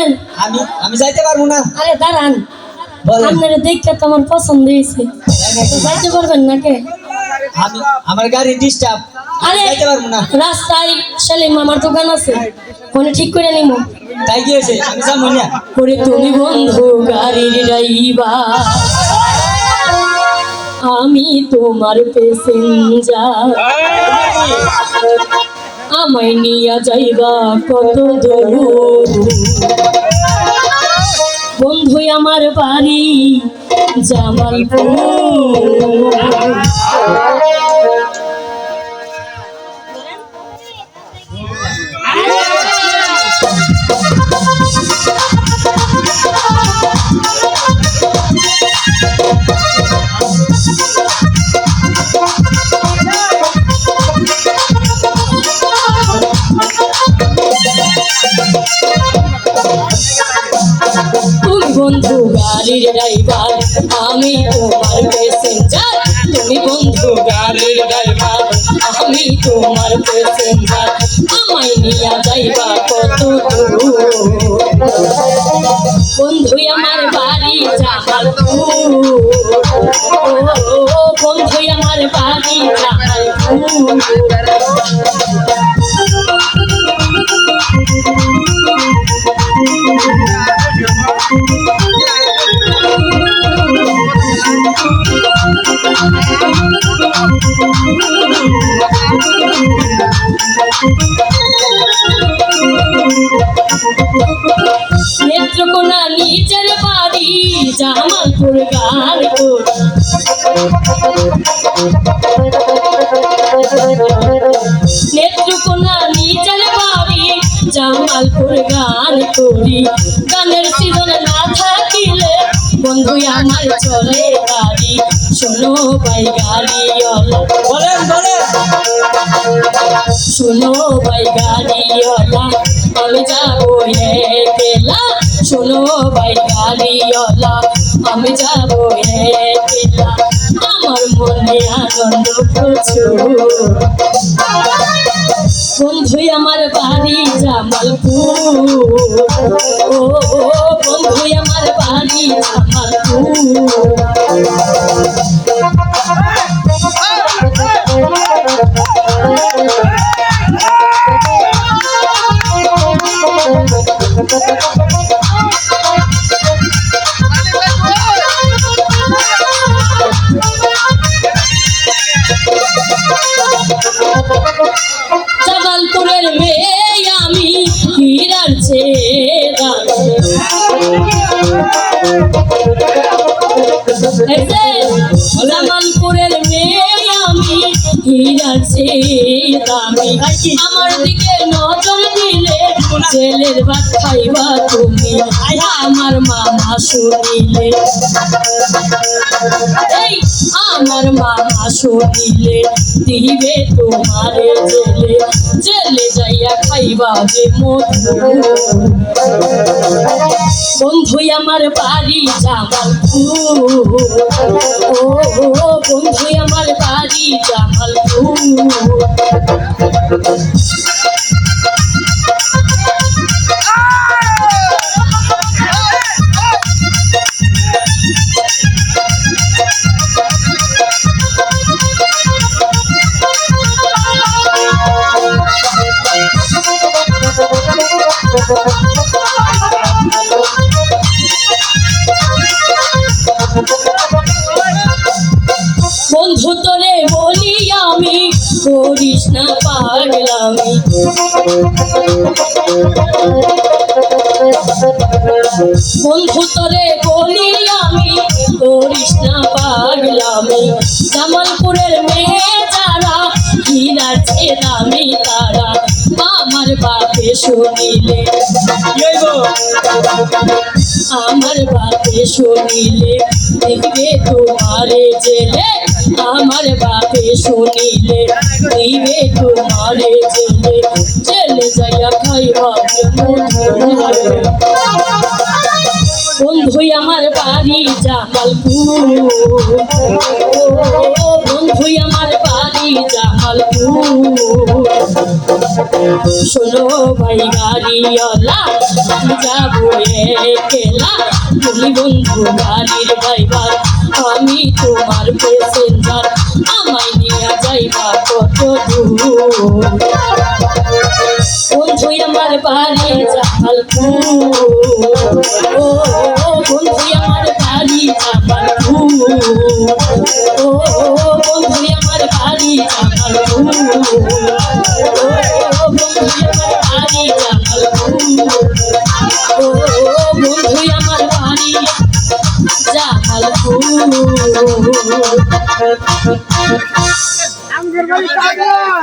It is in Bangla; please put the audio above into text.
যাবেন? আমি আমি যাইতে পারবো না। আরে দাঁড়ান, আপনার দেখতে তো আমার পছন্দ হয়েছে, যাইতে পারবেন না কে? আমি আমার গাড়ি ডিস্টার্ব, আরে যাইতে পারবো না। রাস্তায় সেলিম মামার দোকান আছে, ফোনে ঠিক করে নিব। তাই গিয়েছে, আমি যাবো না। ওরে তুমি বন্ধু গাড়ির ড্রাইভার, আমি তোমার প্যাসেঞ্জার, আমায় নিয়া যাইবা কত দূর। বন্ধু আমার বাড়ি জামালপুর। তুমি বন্ধু গাড়ির ড্রাইভার, আমি তোমার প্যাসেঞ্জার। তুমি বন্ধু গাড়ির ড্রাইভার, আমি তোমার প্যাসেঞ্জার, আমায় নিয়া যাইবা কত দূর। বন্ধু আমার বাড়ি জামালপুর, ও বন্ধু আমার বাড়ি জামালপুর। নেত্রকোনা নিজের বাড়ি জামালপুর গানপুর। নেত্রকোনা নিজের বাড়ি জামালপুর গান করি। গানের সিজন না থাকিলে বন্ধু আমার চলে গাড়ি, শোনো ভাই গাড়িওয়ালা, বলেন বলেন। শোনো ভাই গাড়িওয়ালা, আমি যাবো একলা। শোনো ভাই গাড়িওয়ালা, আমি যাবো একলা। আমার মনে আনন্দ প্রচুর। বন্ধু আমার বাড়ি জামালপুর, ও বন্ধু আমার বাড়ি জামালপুর। জামালপুরের মেয়ে আমি, হীরার চেয়ে দামি। জামালপুরের মেয়ে আমি, হীরার চেয়ে দামি। আমার দিকে নজর দিলে জেলের ভাত খাইবা তুমি, আমার মামা শুনিলে। এই আমার মামা শুনিলে দিবে তোমারে জেলে, জেলে যাইয়া খাইবা যে মধু। বন্ধু আমার বাড়ি জামালপুর, ও বন্ধু আমার বাড়ি জামালপুর। বন্ধু তোরে বলি আমি, করিস না পাগলামি। বন্ধু তোরে বলি আমি, করিস না পাগলামি। জামালপুরের মেয়ে যারা, হীরার চেয়ে দামি তারা, আমার বাপে শুনিলে, আমার বাপে শুনিলে দিবে তোমারে জেলে। আমার বাপে শুনিলে দিবে তোমারে জেলে, জেলে যাইয়া খাইবা মধু। বন্ধু আমার বাড়ি জামালপুর, বন্ধু আমার বাড়ি জামালপুর। শোনো ভাই গাড়িওয়ালা যাবো একলা, বলি বন্ধু গাড়ির ড্রাইভার আমি তোমার প্যাসেঞ্জার, আমায় নিয়ে যাইবা কত দূর। বন্ধু আমার বাড়ি জামালপুর, ও বন্ধু আমার বাড়ি জামালপুর, ও বন্ধু আমার বাড়ি জামালপুর, ও বন্ধু আমার বাড়ি জামালপুর, ও বন্ধু আমার বাড়ি জামালপুর।